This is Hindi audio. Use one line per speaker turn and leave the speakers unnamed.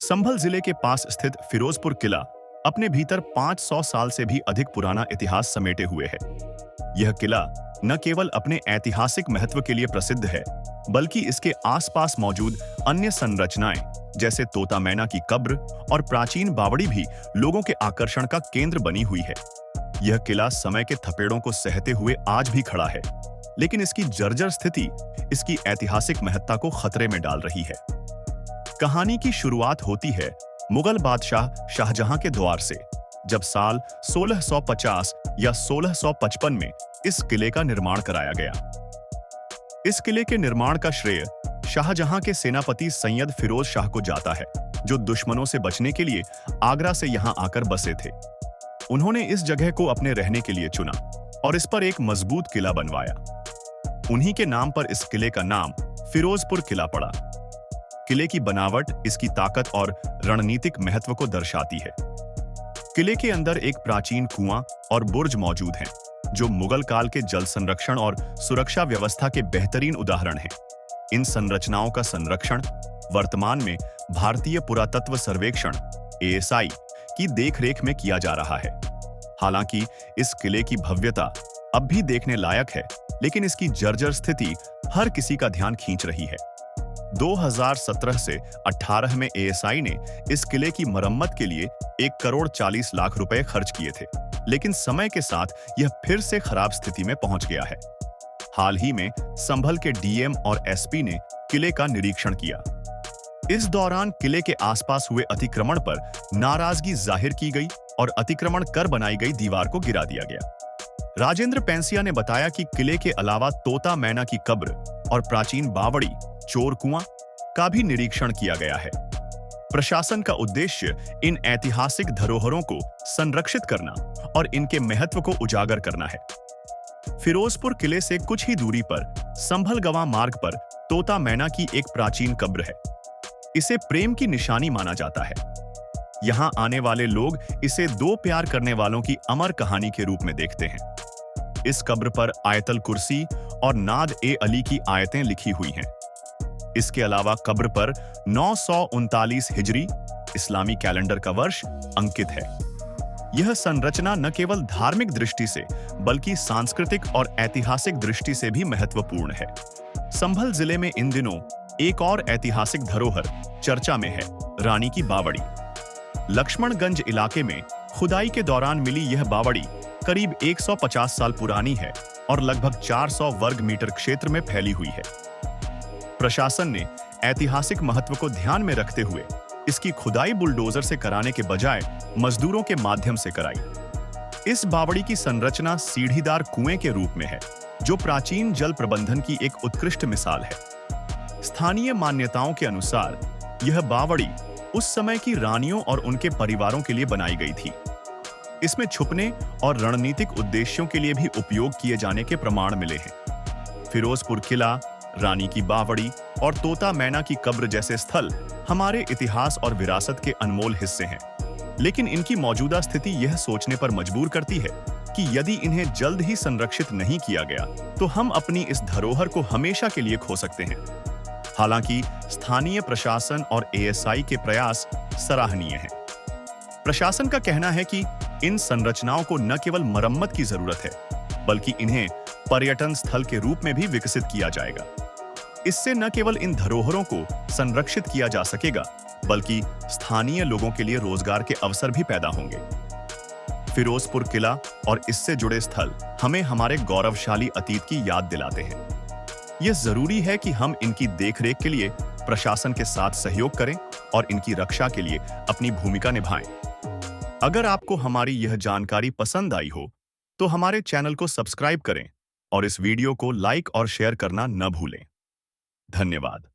संभल जिले के पास स्थित फिरोजपुर किला अपने भीतर 500 साल से भी अधिक पुराना इतिहास समेटे हुए है। यह किला न केवल अपने ऐतिहासिक महत्व के लिए प्रसिद्ध है, बल्कि इसके आसपास मौजूद अन्य संरचनाएं जैसे तोता मैना की कब्र और प्राचीन बावड़ी भी लोगों के आकर्षण का केंद्र बनी हुई है। यह किला समय के थपेड़ों को सहते हुए आज भी खड़ा है, लेकिन इसकी जर्जर स्थिति इसकी ऐतिहासिक महत्ता को खतरे में डाल रही है। कहानी की शुरुआत होती है मुगल बादशाह शाहजहां के द्वार से, जब साल 1650 या 1655 में इस किले का निर्माण कराया गया। इस किले के निर्माण का श्रेय शाहजहां के सेनापति सैयद फिरोज शाह को जाता है, जो दुश्मनों से बचने के लिए आगरा से यहां आकर बसे थे। उन्होंने इस जगह को अपने रहने के लिए चुना और इस पर एक मजबूत किला बनवाया। उन्हीं के नाम पर इस किले का नाम फिरोजपुर किला पड़ा। किले की बनावट इसकी ताकत और रणनीतिक महत्व को दर्शाती है। किले के अंदर एक प्राचीन कुआं और बुर्ज मौजूद हैं, जो मुगल काल के जल संरक्षण और सुरक्षा व्यवस्था के बेहतरीन उदाहरण हैं। इन संरचनाओं का संरक्षण वर्तमान में भारतीय पुरातत्व सर्वेक्षण (ASI) की देखरेख में किया जा रहा है। हालांकि इस किले की भव्यता अब भी देखने लायक है, लेकिन इसकी जर्जर स्थिति हर किसी का ध्यान खींच रही है। 2017 से 18 में ASI ने इस किले की मरम्मत के लिए 1,40,00,000 रुपए खर्च किए थे, लेकिन समय के साथ यह फिर से खराब स्थिति में पहुंच गया है। हाल ही में संभल के DM और SP ने किले का निरीक्षण किया। इस दौरान किले के आसपास हुए अतिक्रमण पर नाराजगी जाहिर की गई और अतिक्रमण कर बनाई गई दीवार को गिरा दिया गया। राजेंद्र पेंसिया ने बताया कि किले के अलावा तोता मैना की कब्र और प्राचीन बावड़ी चोर कुआं का भी निरीक्षण किया गया है। प्रशासन का उद्देश्य इन ऐतिहासिक धरोहरों को संरक्षित करना और इनके महत्व को उजागर करना है। फिरोजपुर किले से कुछ ही दूरी पर संभल गवां मार्ग पर तोता मैना की एक प्राचीन कब्र है। इसे प्रेम की निशानी माना जाता है। यहां आने वाले लोग इसे दो प्यार करने वालों की अमर कहानी के रूप में देखते हैं। इस कब्र पर आयतल कुर्सी और नाद-ए-अली की आयतें लिखी हुई हैं। इसके अलावा कब्र पर 939 हिजरी इस्लामी कैलेंडर का वर्ष अंकित है। यह संरचना न केवल धार्मिक दृष्टि से, बल्कि सांस्कृतिक और ऐतिहासिक दृष्टि से भी महत्वपूर्ण है। संभल जिले में इन दिनों एक और ऐतिहासिक धरोहर चर्चा में है, रानी की बावड़ी। लक्ष्मणगंज इलाके में खुदाई के दौरान मिली यह बावड़ी करीब 150 साल पुरानी है और लगभग 400 वर्ग मीटर क्षेत्र में फैली हुई है। प्रशासन ने ऐतिहासिक महत्व को ध्यान में रखते हुए इसकी खुदाई बुलडोजर से कराने के बजाय मजदूरों के माध्यम से कराई। इस बावड़ी की संरचना सीढ़ीदार कुएं के रूप में है, जो प्राचीन जल प्रबंधन की एक उत्कृष्ट मिसाल है। स्थानीय मान्यताओं के अनुसार यह बावड़ी उस समय की रानियों और उनके परिवारों के लिए बनाई गई थी। इसमें छुपने और रणनीतिक उद्देश्यों के लिए भी उपयोग किए जाने के प्रमाण मिले हैं। फिरोजपुर किला, रानी की बावड़ी और तोता मैना की कब्र जैसे स्थल हमारे इतिहास और विरासत के अनमोल हिस्से हैं, लेकिन इनकी मौजूदा स्थिति यह सोचने पर मजबूर करती है कि यदि इन्हें जल्द ही संरक्षित नहीं किया गया तो हम अपनी इस धरोहर को हमेशा के लिए खो सकते हैं। हालांकि स्थानीय प्रशासन और ASI के प्रयास सराहनीय हैं। प्रशासन का कहना है कि इन संरचनाओं को न केवल मरम्मत की जरूरत है, बल्कि इन्हें पर्यटन स्थल के रूप में भी विकसित किया जाएगा। इससे न केवल इन धरोहरों को संरक्षित किया जा सकेगा, बल्कि स्थानीय लोगों के लिए रोजगार के अवसर भी पैदा होंगे। फिरोजपुर किला और इससे जुड़े स्थल हमें हमारे गौरवशाली अतीत की याद दिलाते हैं। यह जरूरी है कि हम इनकी देखरेख के लिए प्रशासन के साथ सहयोग करें और इनकी रक्षा के लिए अपनी भूमिका निभाएं। अगर आपको हमारी यह जानकारी पसंद आई हो, तो हमारे चैनल को सब्सक्राइब करें और इस वीडियो को लाइक और शेयर करना न भूलें। धन्यवाद।